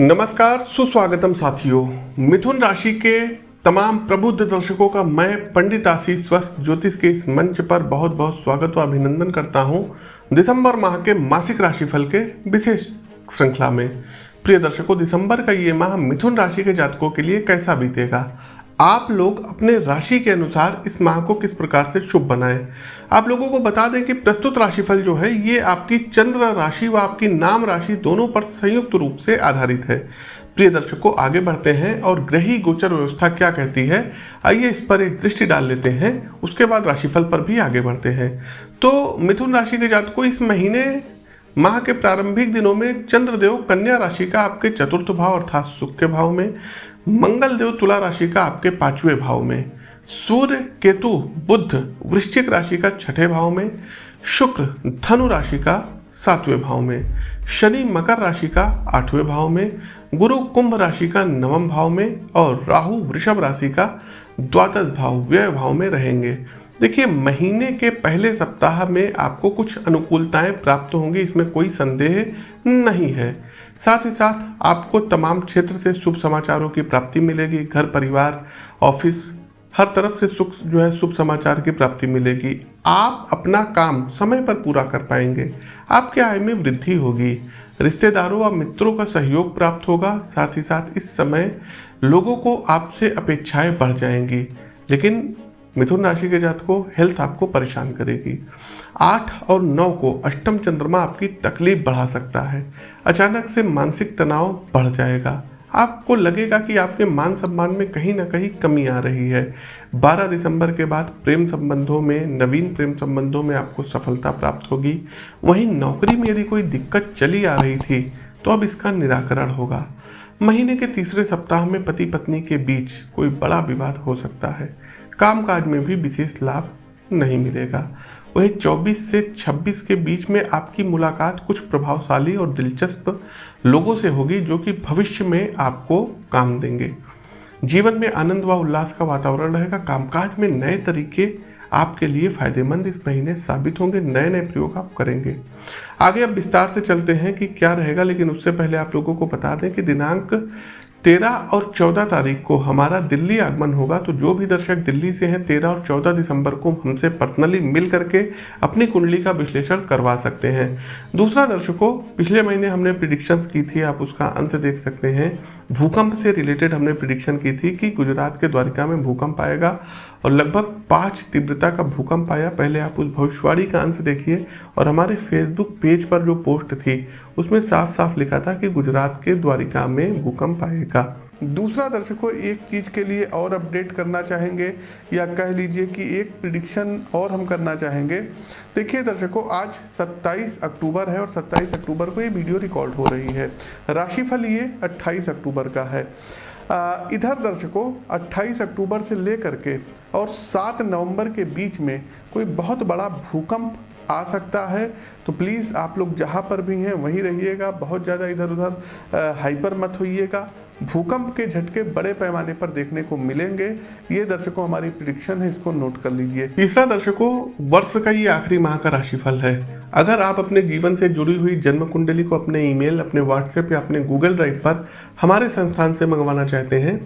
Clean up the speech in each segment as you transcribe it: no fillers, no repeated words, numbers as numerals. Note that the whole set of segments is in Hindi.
नमस्कार, सुस्वागतम साथियों। मिथुन राशि के तमाम प्रबुद्ध दर्शकों का मैं पंडित आशीष स्वस्थ ज्योतिष के इस मंच पर बहुत बहुत स्वागत व अभिनंदन करता हूं। दिसंबर माह के मासिक राशिफल के विशेष श्रृंखला में प्रिय दर्शकों, दिसंबर का ये माह मिथुन राशि के जातकों के लिए कैसा बीतेगा, आप लोग अपने राशि के अनुसार इस माह को किस प्रकार से शुभ बनाएं। आप लोगों को बता दें कि प्रस्तुत राशिफल जो है ये आपकी चंद्र राशि व आपकी नाम राशि दोनों पर संयुक्त रूप से आधारित है। प्रिय दर्शकों, आगे बढ़ते हैं और ग्रही गोचर व्यवस्था क्या कहती है, आइए इस पर एक दृष्टि डाल लेते हैं। उसके बाद राशिफल पर भी आगे बढ़ते हैं। तो मिथुन राशि के जातकों, इस महीने माह के प्रारंभिक दिनों में चंद्रदेव कन्या राशि का आपके चतुर्थ भाव अर्थात सुख के भाव में, मंगल देव तुला राशि का आपके पांचवें भाव में, सूर्य केतु बुध वृश्चिक राशि का छठे भाव में, शुक्र धनु राशि का सातवें भाव में, शनि मकर राशि का आठवें भाव में, गुरु कुंभ राशि का नवम भाव में और राहु वृषभ राशि का द्वादश भाव व्यय भाव में रहेंगे। देखिए, महीने के पहले सप्ताह में आपको कुछ अनुकूलताएं प्राप्त होंगी, इसमें कोई संदेह नहीं है। साथ ही साथ आपको तमाम क्षेत्र से शुभ समाचारों की प्राप्ति मिलेगी। घर परिवार ऑफिस हर तरफ से सुख जो है शुभ समाचार की प्राप्ति मिलेगी। आप अपना काम समय पर पूरा कर पाएंगे। आपके आय में वृद्धि होगी। रिश्तेदारों व मित्रों का सहयोग प्राप्त होगा। साथ ही साथ इस समय लोगों को आपसे अपेक्षाएं बढ़ जाएंगी। लेकिन मिथुन राशि के जातकों, हेल्थ आपको परेशान करेगी। 8 और 9 को अष्टम चंद्रमा आपकी तकलीफ बढ़ा सकता है। अचानक से मानसिक तनाव बढ़ जाएगा। आपको लगेगा कि आपके मान सम्मान में कहीं ना कहीं कमी आ रही है। 12 दिसंबर के बाद प्रेम संबंधों में, नवीन प्रेम संबंधों में आपको सफलता प्राप्त होगी। वहीं नौकरी में यदि कोई दिक्कत चली आ रही थी तो अब इसका निराकरण होगा। महीने के तीसरे सप्ताह में पति पत्नी के बीच कोई बड़ा विवाद हो सकता है। कामकाज में भी विशेष लाभ नहीं मिलेगा। वहीं 24 से 26 के बीच में आपकी मुलाकात कुछ प्रभावशाली और दिलचस्प लोगों से होगी जो कि भविष्य में आपको काम देंगे। जीवन में आनंद व उल्लास का वातावरण रहेगा। कामकाज में नए तरीके आपके लिए फायदेमंद इस महीने साबित होंगे। नए नए प्रयोग आप करेंगे। आगे अब विस्तार से चलते हैं कि क्या रहेगा, लेकिन उससे पहले आप लोगों को बता दें कि दिनांक 13 और 14 तारीख को हमारा दिल्ली आगमन होगा। तो जो भी दर्शक दिल्ली से हैं, 13 और 14 दिसंबर को हमसे पर्सनली मिल करके अपनी कुंडली का विश्लेषण करवा सकते हैं। दूसरा दर्शकों, पिछले महीने हमने प्रिडिक्शंस की थी, आप उसका अंश देख सकते हैं। भूकंप से रिलेटेड हमने प्रिडिक्शन की थी कि गुजरात के द्वारिका में भूकंप आएगा और लगभग 5 तीव्रता का भूकंप आया। पहले आप उस भविष्यवाणी का अंश देखिए और हमारे फेसबुक पेज पर जो पोस्ट थी उसमें साफ साफ लिखा था कि गुजरात के द्वारिका में भूकंप आएगा। दूसरा दर्शकों, एक चीज़ के लिए और अपडेट करना चाहेंगे या कह लीजिए कि एक प्रिडिक्शन और हम करना चाहेंगे। देखिए दर्शकों, आज 27 अक्टूबर है और 27 अक्टूबर को ये वीडियो रिकॉर्ड हो रही है। राशिफल ये 28 अक्टूबर का है। इधर दर्शकों, 28 अक्टूबर से लेकर के और 7 नवंबर के बीच में कोई बहुत बड़ा भूकंप आ सकता है। तो प्लीज़ आप लोग जहाँ पर भी हैं वहीं रहिएगा। बहुत ज़्यादा इधर उधर हाइपर मत होइएगा। भूकंप के झटके बड़े पैमाने पर देखने को मिलेंगे। ये दर्शकों हमारी प्रिडिक्शन है, इसको नोट कर लीजिए। तीसरा दर्शकों, वर्ष का ये आखिरी माह का राशिफल है। अगर आप अपने जीवन से जुड़ी हुई जन्म कुंडली को अपने ईमेल, अपने व्हाट्सएप या अपने गूगल ड्राइव पर हमारे संस्थान से मंगवाना चाहते हैं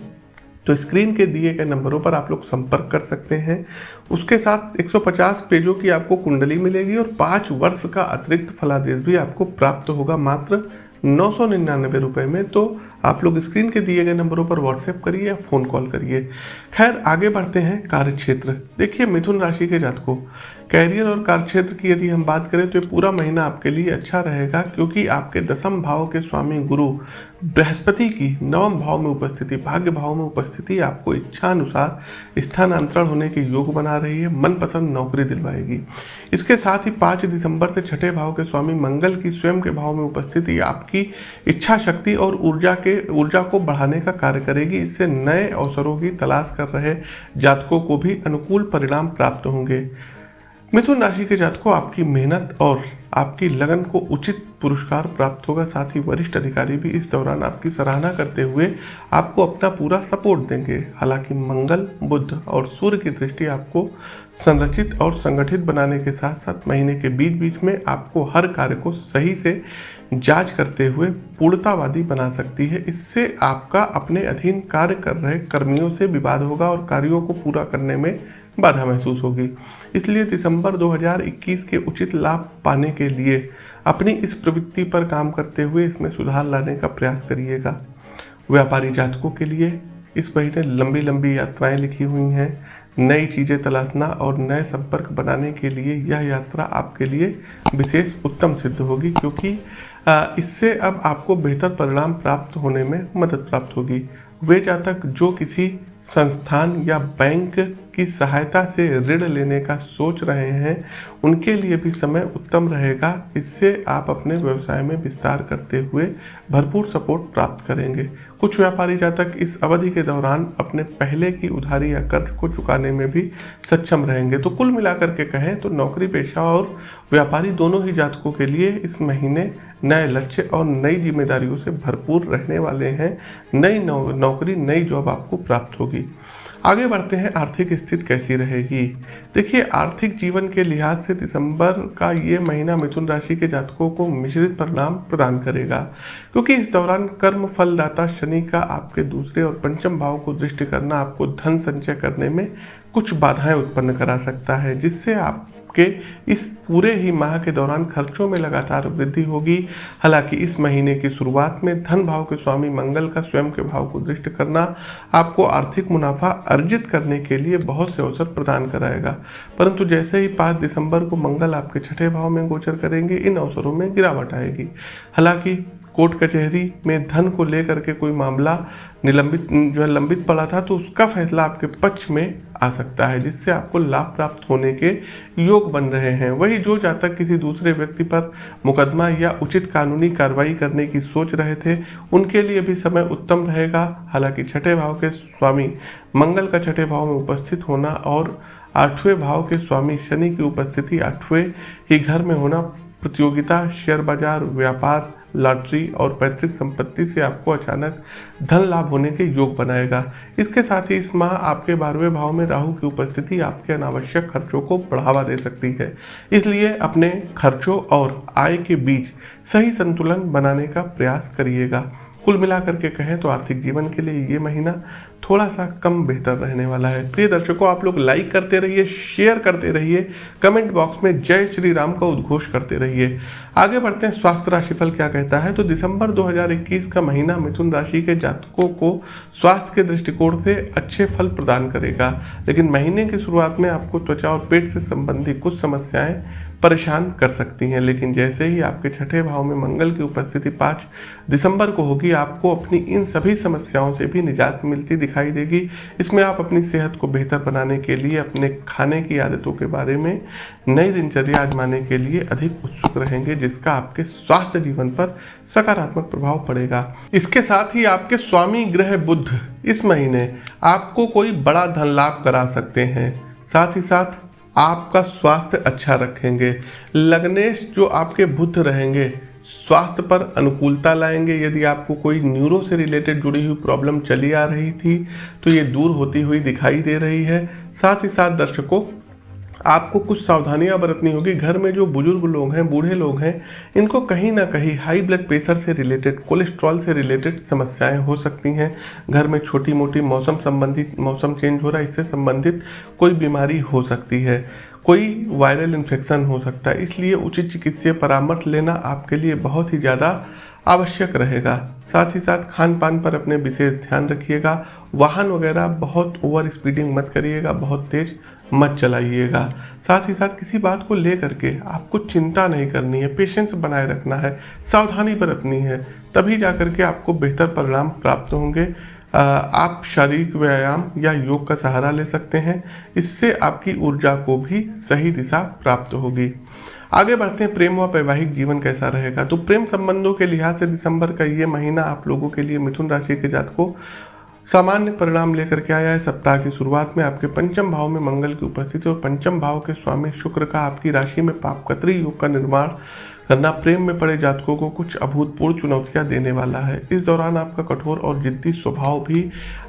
तो स्क्रीन के दिए गए नंबरों पर आप लोग संपर्क कर सकते हैं। उसके साथ 150 पेजों की आपको कुंडली मिलेगी और 5 वर्ष का अतिरिक्त फलादेश भी आपको प्राप्त होगा मात्र 999 रुपये में। तो आप लोग स्क्रीन के दिए गए नंबरों पर व्हाट्सएप करिए या फ़ोन कॉल करिए। खैर, आगे बढ़ते हैं। कार्यक्षेत्र, देखिए मिथुन राशि के जातकों, कैरियर और कार्यक्षेत्र की यदि हम बात करें तो ये पूरा महीना आपके लिए अच्छा रहेगा, क्योंकि आपके 10वें भाव के स्वामी गुरु बृहस्पति की 9वें भाव में उपस्थिति, भाग्य भाव में उपस्थिति आपको इच्छा अनुसार स्थानांतरण होने के योग बना रही है। मनपसंद नौकरी दिलवाएगी। इसके साथ ही 5 दिसंबर से 6ठे भाव के स्वामी मंगल की स्वयं के भाव में उपस्थिति आपकी इच्छा शक्ति और ऊर्जा को बढ़ाने का कार्य करेगी। इससे नए अवसरों की तलाश कर रहे जातकों को भी अनुकूल परिणाम प्राप्त होंगे। मिथुन राशि के जातकों, आपकी मेहनत और आपकी लगन को उचित पुरस्कार प्राप्त होगा। साथ ही वरिष्ठ अधिकारी भी इस दौरान आपकी सराहना करते हुए आपको अपना पूरा सपोर्ट देंगे। हालांकि मंगल, बुध और सूर्य की दृष्टि आपको संरचित और संगठित बनाने के साथ साथ महीने के बीच बीच में आपको हर कार्य को सही से जांच करते हुए पूर्णतावादी बना सकती है। इससे आपका अपने अधीन कार्य कर रहे कर्मियों से विवाद होगा और कार्यों को पूरा करने में बाधा महसूस होगी। इसलिए दिसंबर 2021 के उचित लाभ पाने के लिए अपनी इस प्रवृत्ति पर काम करते हुए इसमें सुधार लाने का प्रयास करिएगा। व्यापारी जातकों के लिए इस महीने लंबी लंबी यात्राएं लिखी हुई हैं। नई चीज़ें तलाशना और नए संपर्क बनाने के लिए यह यात्रा आपके लिए विशेष उत्तम सिद्ध होगी, क्योंकि इससे अब आपको बेहतर परिणाम प्राप्त होने में मदद प्राप्त होगी। वे जातक जो किसी संस्थान या बैंक की सहायता से ऋण लेने का सोच रहे हैं, उनके लिए भी समय उत्तम रहेगा। इससे आप अपने व्यवसाय में विस्तार करते हुए भरपूर सपोर्ट प्राप्त करेंगे। कुछ व्यापारी जातक इस अवधि के दौरान अपने पहले की उधारी या कर्ज को चुकाने में भी सक्षम रहेंगे। तो कुल मिलाकर के कहें तो नौकरी पेशा और व्यापारी दोनों ही जातकों के लिए इस महीने नए लक्ष्य और नई जिम्मेदारियों से भरपूर रहने वाले हैं। नई नौकरी, नई जॉब आपको प्राप्त होगी। आगे बढ़ते हैं, आर्थिक स्थिति कैसी रहेगी। देखिए, आर्थिक जीवन के लिहाज से दिसंबर का ये महीना मिथुन राशि के जातकों को मिश्रित परिणाम प्रदान करेगा, क्योंकि इस दौरान कर्म फलदाता शनि का आपके दूसरे और पंचम भाव को दृष्टि करना आपको धन संचय करने में कुछ बाधाएं उत्पन्न करा सकता है, जिससे आपके इस पूरे ही माह के दौरान खर्चों में लगातार वृद्धि होगी। हालांकि इस महीने की शुरुआत में धन भाव के स्वामी मंगल का स्वयं के भाव को दृष्टि करना आपको आर्थिक मुनाफा अर्जित करने के लिए बहुत से अवसर प्रदान कराएगा, परंतु जैसे ही 5 दिसंबर को मंगल आपके छठे भाव में गोचर करेंगे, इन अवसरों में गिरावट आएगी। हालांकि कोर्ट कचहरी में धन को लेकर के कोई मामला लंबित पड़ा था, तो उसका फैसला आपके पक्ष में आ सकता है, जिससे आपको लाभ प्राप्त होने के योग बन रहे हैं। वही जो जातक किसी दूसरे व्यक्ति पर मुकदमा या उचित कानूनी कार्रवाई करने की सोच रहे थे, उनके लिए भी समय उत्तम रहेगा। हालांकि छठे भाव के स्वामी मंगल का छठे भाव में उपस्थित होना और 8वें भाव के स्वामी शनि की उपस्थिति 8वें ही घर में होना प्रतियोगिता, शेयर बाजार, व्यापार, लॉटरी और पैतृक संपत्ति से आपको अचानक धन लाभ होने के योग बनाएगा। इसके साथ ही इस माह आपके 12वें भाव में राहु की उपस्थिति आपके अनावश्यक खर्चों को बढ़ावा दे सकती है। इसलिए अपने खर्चों और आय के बीच सही संतुलन बनाने का प्रयास करिएगा। कुल मिलाकर के कहें तो आर्थिक जीवन के लिए ये महीना थोड़ा सा कम बेहतर रहने वाला है। प्रिय दर्शकों, आप लोग लाइक करते रहिए, शेयर करते रहिए, कमेंट बॉक्स में जय श्री राम का उद्घोष करते रहिए। आगे बढ़ते हैं, स्वास्थ्य राशिफल क्या कहता है। तो दिसंबर 2021 का महीना मिथुन राशि के जातकों को स्वास्थ्य के दृष्टिकोण से अच्छे फल प्रदान करेगा, लेकिन महीने की शुरुआत में आपको त्वचा और पेट से संबंधित कुछ समस्याएं परेशान कर सकती हैं। लेकिन जैसे ही आपके छठे भाव में मंगल की उपस्थिति 5 दिसंबर को होगी, आपको अपनी इन सभी समस्याओं से भी निजात मिलती दिखाई देगी। इसमें आप अपनी सेहत को बेहतर बनाने के लिए अपने खाने की आदतों के बारे में नई दिनचर्या आजमाने के लिए अधिक उत्सुक रहेंगे, जिसका आपके स्वास्थ्य जीवन पर सकारात्मक प्रभाव पड़ेगा। इसके साथ ही आपके स्वामी ग्रह बुध इस महीने आपको कोई बड़ा धन लाभ करा सकते हैं। साथ ही साथ आपका स्वास्थ्य अच्छा रखेंगे। लग्नेश जो आपके बुध रहेंगे स्वास्थ्य पर अनुकूलता लाएंगे। यदि आपको कोई न्यूरो से रिलेटेड जुड़ी हुई प्रॉब्लम चली आ रही थी, तो ये दूर होती हुई दिखाई दे रही है। साथ ही साथ दर्शकों, आपको कुछ सावधानियां बरतनी होगी। घर में जो बुजुर्ग लोग हैं, बूढ़े लोग हैं, इनको कहीं ना कहीं हाई ब्लड प्रेशर से रिलेटेड, कोलेस्ट्रॉल से रिलेटेड समस्याएं हो सकती हैं। घर में छोटी मोटी मौसम चेंज हो रहा है, इससे संबंधित कोई बीमारी हो सकती है, कोई वायरल इन्फेक्शन हो सकता है। इसलिए उचित चिकित्सीय परामर्श लेना आपके लिए बहुत ही ज़्यादा आवश्यक रहेगा। साथ ही साथ खान पान पर अपने विशेष ध्यान रखिएगा। वाहन वगैरह बहुत ओवर स्पीडिंग मत करिएगा, बहुत तेज मत चलाइएगा। साथ ही साथ किसी बात को लेकर के आपको चिंता नहीं करनी है, पेशेंस बनाए रखना है, सावधानी बरतनी है, तभी जाकर के आपको बेहतर परिणाम प्राप्त होंगे। आप शारीरिक व्यायाम या योग का सहारा ले सकते हैं, इससे आपकी ऊर्जा को भी सही दिशा प्राप्त होगी। आगे बढ़ते हैं, प्रेम व वैवाहिक जीवन कैसा रहेगा। तो प्रेम संबंधों के लिहाज से दिसंबर का ये महीना आप लोगों के लिए मिथुन राशि के जातकों सामान्य परिणाम लेकर के आया है। सप्ताह की शुरुआत में आपके पंचम भाव में मंगल की उपस्थिति और पंचम भाव के स्वामी शुक्र का आपकी राशि में पापकत्री योग का निर्माण करना प्रेम में पड़े जातकों को कुछ अभूतपूर्व चुनौतियां देने वाला है। इस दौरान आपका कठोर और जिद्दी स्वभाव भी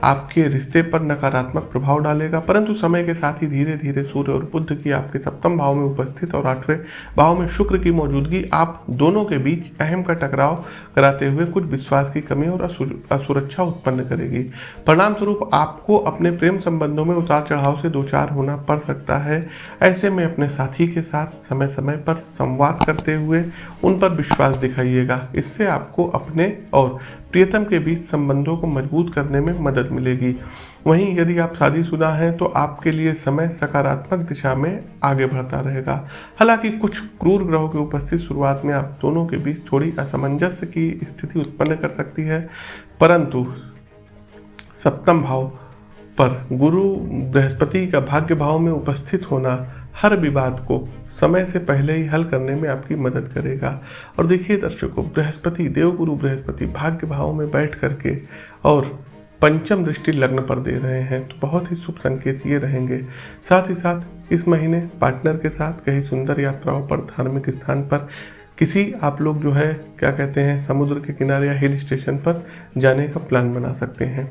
आपके रिश्ते पर नकारात्मक प्रभाव डालेगा, परंतु समय के साथ ही धीरे धीरे सूर्य और बुध की आपके सप्तम भाव में उपस्थित और 8वें भाव में शुक्र की मौजूदगी आप दोनों के बीच अहम का टकराव कराते हुए कुछ विश्वास की कमी और असुरक्षा उत्पन्न करेगी। परिणाम स्वरूप आपको अपने प्रेम संबंधों में उतार चढ़ाव से दो चार होना पड़ सकता है। ऐसे में अपने साथी के साथ समय समय पर संवाद करते हुए उन पर विश्वास दिखाइएगा। इससे आपको अपने और प्रियतम के बीच संबंधों को मजबूत करने में मदद मिलेगी। वहीं यदि आप शादीशुदा हैं तो आपके लिए समय सकारात्मक दिशा में आगे बढ़ता रहेगा। हालांकि कुछ क्रूर ग्रहों की उपस्थिति शुरुआत में आप दोनों के बीच थोड़ी असमंजस्य की स्थिति उत्पन्न कर सकती है, परंतु सप्तम भाव पर गुरु बृहस्पति का भाग्य भाव में उपस्थित होना हर विवाद को समय से पहले ही हल करने में आपकी मदद करेगा। और देखिए दर्शकों, बृहस्पति, देवगुरु बृहस्पति भाग्य भाव में बैठ करके और पंचम दृष्टि लग्न पर दे रहे हैं, तो बहुत ही शुभ संकेत ये रहेंगे। साथ ही साथ इस महीने पार्टनर के साथ कहीं सुंदर यात्राओं पर, धार्मिक स्थान पर, किसी आप लोग जो है क्या कहते हैं समुद्र के किनारे या हिल स्टेशन पर जाने का प्लान बना सकते हैं।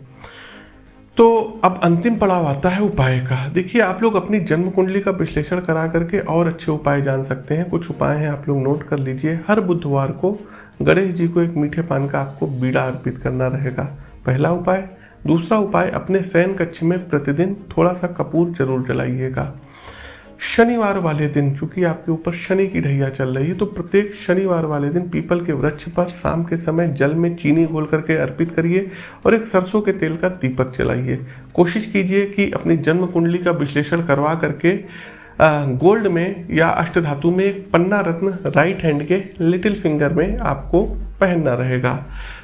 तो अब अंतिम पड़ाव आता है उपाय का। देखिए, आप लोग अपनी जन्म कुंडली का विश्लेषण करा करके और अच्छे उपाय जान सकते हैं। कुछ उपाय हैं, आप लोग नोट कर लीजिए। हर बुधवार को गणेश जी को एक मीठे पान का आपको बीड़ा अर्पित करना रहेगा, पहला उपाय। दूसरा उपाय, अपने शयन कक्ष में प्रतिदिन थोड़ा सा कपूर जरूर जलाइएगा। शनिवार वाले दिन, चूंकि आपके ऊपर शनि की ढैया चल रही है, तो प्रत्येक शनिवार वाले दिन पीपल के वृक्ष पर शाम के समय जल में चीनी घोल करके अर्पित करिए और एक सरसों के तेल का दीपक जलाइए। कोशिश कीजिए कि अपनी जन्म कुंडली का विश्लेषण करवा करके गोल्ड में या अष्टधातु में एक पन्ना रत्न राइट हैंड के लिटिल फिंगर में आपको पहनना रहेगा।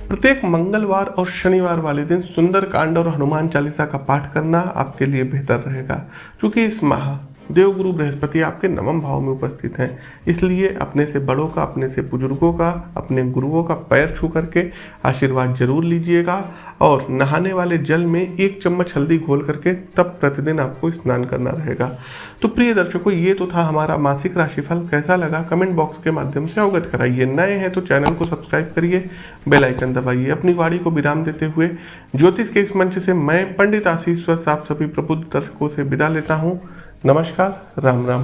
प्रत्येक मंगलवार और शनिवार वाले दिन सुंदर कांड और हनुमान चालीसा का पाठ करना आपके लिए बेहतर रहेगा। क्योंकि इस माह देवगुरु बृहस्पति आपके नवम भाव में उपस्थित हैं, इसलिए अपने से बड़ों का, अपने से बुजुर्गों का, अपने गुरुओं का पैर छू करके आशीर्वाद जरूर लीजिएगा और नहाने वाले जल में 1 चम्मच हल्दी घोल करके तब प्रतिदिन आपको स्नान करना रहेगा। तो प्रिय दर्शकों, ये तो था हमारा मासिक राशिफल। कैसा लगा कमेंट बॉक्स के माध्यम से अवगत कराइए। नए हैं तो चैनल को सब्सक्राइब करिए, बेल आइकन दबाइए। अपनी वाणी को विराम देते हुए ज्योतिष के इस मंच से मैं पंडित आशीष वत्स आप सभी प्रबुद्ध दर्शकों से विदा लेता हूँ। नमस्कार, राम राम।